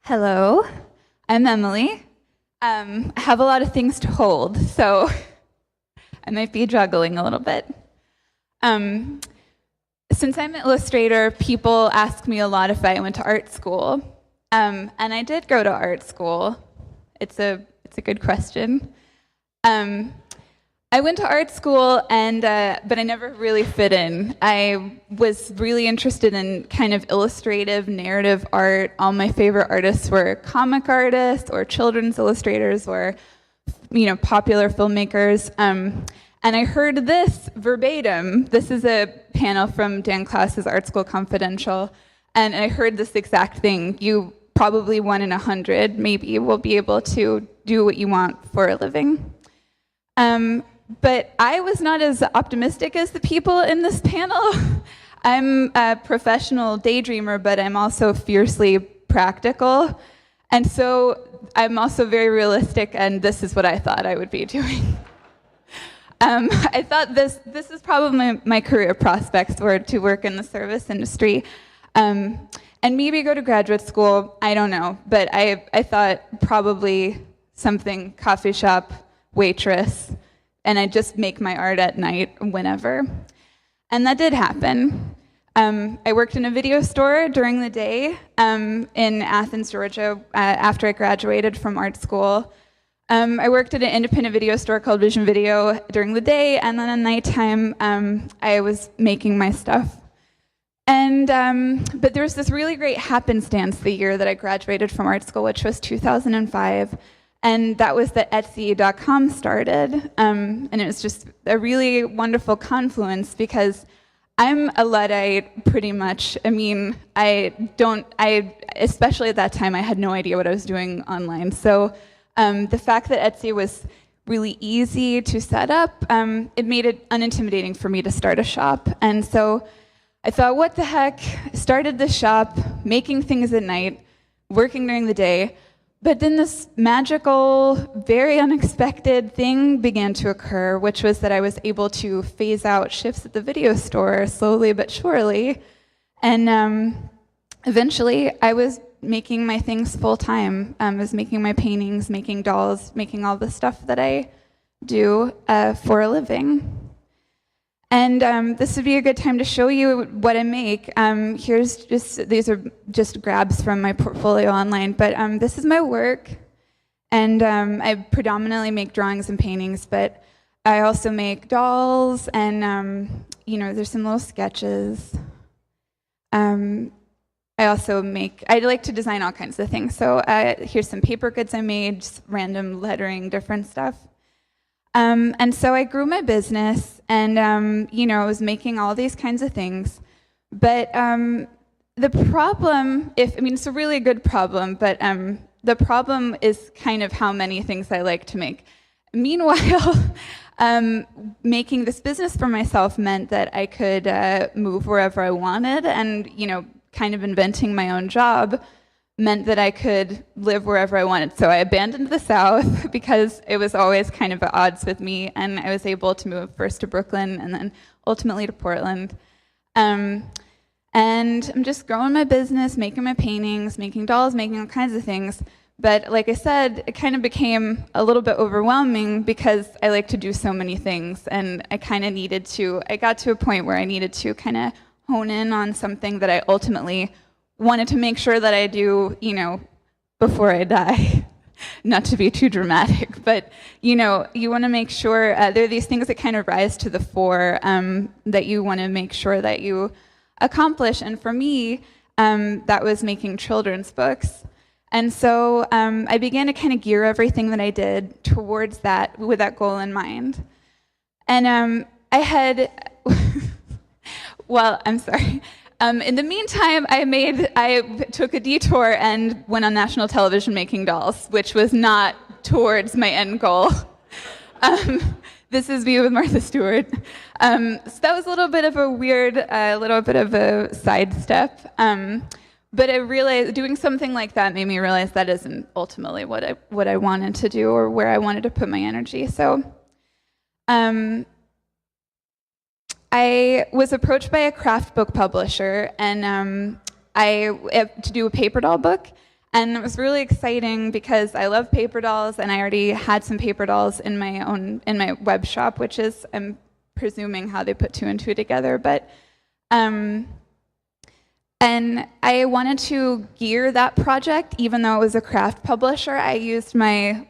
Hello, I'm Emily. I have a lot of things to hold, so I might be juggling a little bit. Since I'm an illustrator, people ask me a lot if I went to art school. And I did go to art school. It's a good question. I went to art school, but I never really fit in. I was really interested in kind of illustrative, narrative art. All my favorite artists were comic artists or children's illustrators or, popular filmmakers. And I heard this verbatim. This is a panel from Dan Klaus's Art School Confidential, and I heard this exact thing. You probably 1 in 100 maybe will be able to do what you want for a living. But I was not as optimistic as the people in this panel. I'm a professional daydreamer, but I'm also fiercely practical. And so I'm also very realistic, and this is what I thought I would be doing. I thought this is probably my career prospects were to work in the service industry. And maybe go to graduate school, I don't know. But I thought probably something, coffee shop, waitress, and I just make my art at night whenever. And that did happen. I worked in a video store during the day in Athens, Georgia, after I graduated from art school. I worked at an independent video store called Vision Video during the day, and then at nighttime, I was making my stuff. But there was this really great happenstance the year that I graduated from art school, which was 2005. And that was that Etsy.com started, and it was just a really wonderful confluence because I'm a Luddite pretty much. I mean, especially at that time, I had no idea what I was doing online. So the fact that Etsy was really easy to set up, it made it unintimidating for me to start a shop. And so I thought, what the heck, started this shop, making things at night, working during the day. But then this magical, very unexpected thing began to occur, which was that I was able to phase out shifts at the video store slowly but surely. And eventually, I was making my things full time. I was making my paintings, making dolls, making all the stuff that I do for a living. And this would be a good time to show you what I make. These are just grabs from my portfolio online, but this is my work. And I predominantly make drawings and paintings, but I also make dolls, and there's some little sketches. I like to design all kinds of things. So here's some paper goods I made, just random lettering, different stuff. And so I grew my business, and I was making all these kinds of things. But the problem, it's a really good problem, but the problem is kind of how many things I like to make. Meanwhile, making this business for myself meant that I could move wherever I wanted, and kind of inventing my own job meant that I could live wherever I wanted. So I abandoned the South because it was always kind of at odds with me, and I was able to move first to Brooklyn and then ultimately to Portland. And I'm just growing my business, making my paintings, making dolls, making all kinds of things. But like I said, it kind of became a little bit overwhelming because I like to do so many things, and I got to a point where I needed to kind of hone in on something that I ultimately wanted to make sure that I do, before I die. Not to be too dramatic, but, you want to make sure, there are these things that kind of rise to the fore that you want to make sure that you accomplish. And for me, that was making children's books. And so I began to kind of gear everything that I did towards that, with that goal in mind. And I had, I'm sorry. In the meantime, I took a detour and went on national television making dolls, which was not towards my end goal. This is me with Martha Stewart. So that was a little bit of a weird, a sidestep. But I realized doing something like that made me realize that isn't ultimately what I wanted to do or where I wanted to put my energy. So I was approached by a craft book publisher, and to do a paper doll book, And it was really exciting because I love paper dolls, and I already had some paper dolls in my web shop, which is, I'm presuming, how they put two and two together. But and I wanted to gear that project, even though it was a craft publisher. I used my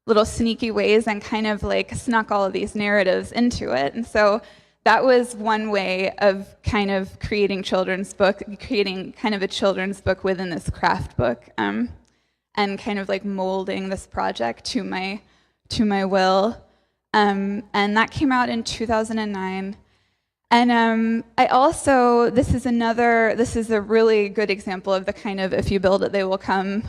little sneaky ways and kind of like snuck all of these narratives into it. And so that was one way of kind of creating kind of a children's book within this craft book, and kind of like molding this project to my will. And that came out in 2009. And I also, this is a really good example of the kind of if you build it, they will come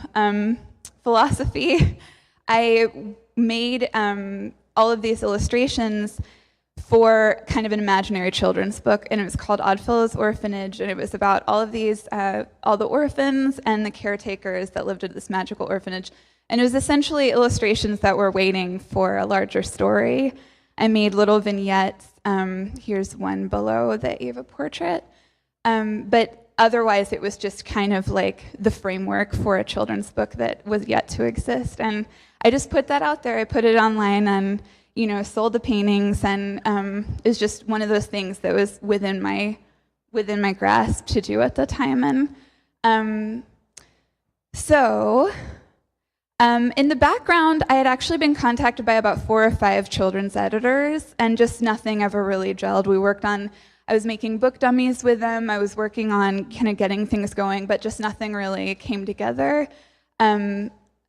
philosophy. I made all of these illustrations for kind of an imaginary children's book, and it was called Oddfellow's Orphanage, and it was about all of these, all the orphans and the caretakers that lived at this magical orphanage. And it was essentially illustrations that were waiting for a larger story. I made little vignettes. Here's one below the Ava portrait. But otherwise, it was just kind of like the framework for a children's book that was yet to exist. And I just put that out there. I put it online and, sold the paintings, and it was just one of those things that was within my grasp to do at the time. And in the background, I had actually been contacted by about 4 or 5 children's editors, and just nothing ever really gelled. I was making book dummies with them. I was working on kind of getting things going, but just nothing really came together.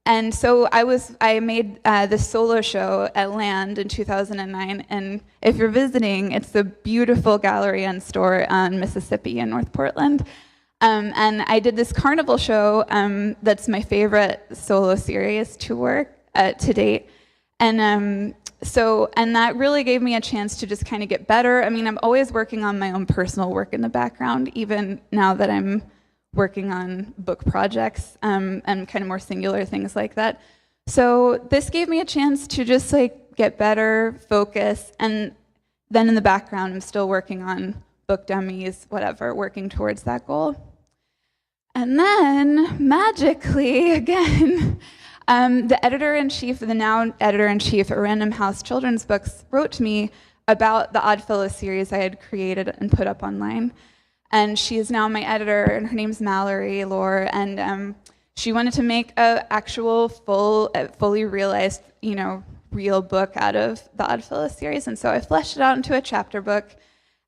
And so I made this solo show at Land in 2009, and if you're visiting, it's a beautiful gallery and store on Mississippi in North Portland. And I did this carnival show that's my favorite solo series to work to date. And that really gave me a chance to just kind of get better. I mean, I'm always working on my own personal work in the background, even now that I'm working on book projects and kind of more singular things like that. So this gave me a chance to just like get better, focus, and then in the background I'm still working on book dummies, whatever, working towards that goal. And then magically, again, the editor-in-chief, the now editor-in-chief at Random House Children's Books, wrote to me about the Oddfellow series I had created and put up online. And she is now my editor, and her name's Mallory Lore, and she wanted to make an actual fully realized, real book out of the Oddfellow series. And so I fleshed it out into a chapter book,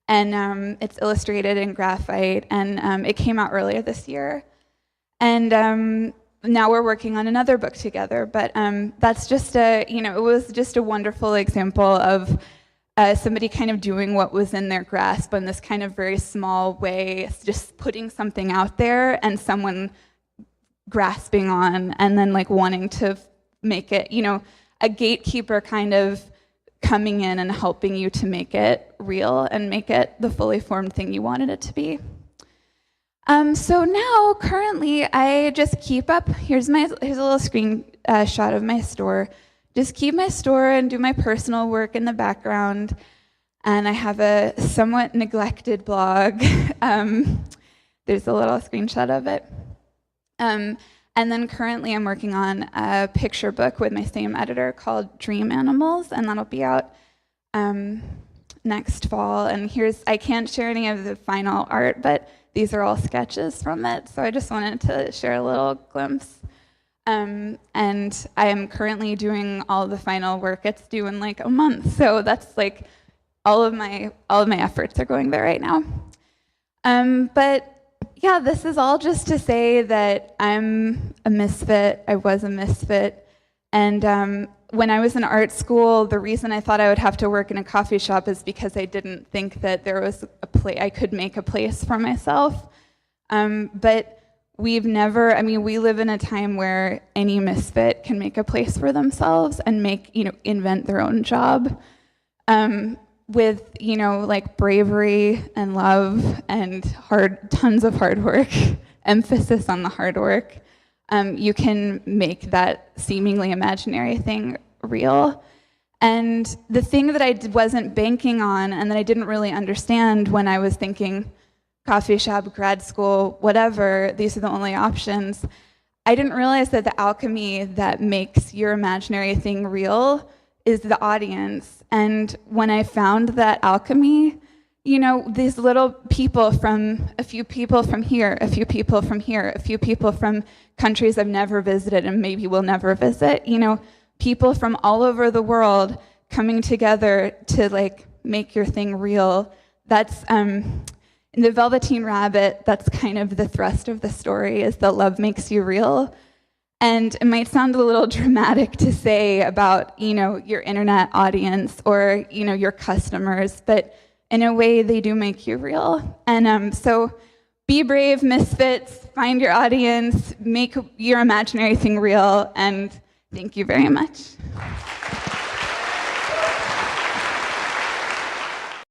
and it's illustrated in graphite, and it came out earlier this year. And now we're working on another book together, but that's just it was just a wonderful example of somebody kind of doing what was in their grasp in this kind of very small way, just putting something out there and someone grasping on and then like wanting to make it, a gatekeeper kind of coming in and helping you to make it real and make it the fully formed thing you wanted it to be. So now, currently, I just keep up. Here's a little screen shot of my store. Just keep my store and do my personal work in the background. And I have a somewhat neglected blog. There's a little screenshot of it. And then currently I'm working on a picture book with my same editor called Dream Animals, and that'll be out next fall. And I can't share any of the final art, but these are all sketches from it, so I just wanted to share a little glimpse. And I am currently doing all the final work. It's due in like a month, so that's like all of my efforts are going there right now. But yeah, this is all just to say that I'm a misfit. I was a misfit, and when I was in art school, the reason I thought I would have to work in a coffee shop is because I didn't think that there was I could make a place for myself. But we live in a time where any misfit can make a place for themselves and invent their own job with, like bravery and love and tons of hard work, emphasis on the hard work. You can make that seemingly imaginary thing real. And the thing that I wasn't banking on and that I didn't really understand when I was thinking coffee shop, grad school, whatever, these are the only options, I didn't realize that the alchemy that makes your imaginary thing real is the audience. And when I found that alchemy, you know, these little people from, a few people from here, a few people from here, a few people from countries I've never visited and maybe will never visit, you know, people from all over the world coming together to like make your thing real. That's, in the Velveteen Rabbit, that's kind of the thrust of the story, is that love makes you real. And it might sound a little dramatic to say about, you know, your internet audience or, you know, your customers, but in a way, they do make you real. And so be brave, misfits, find your audience, make your imaginary thing real, and thank you very much.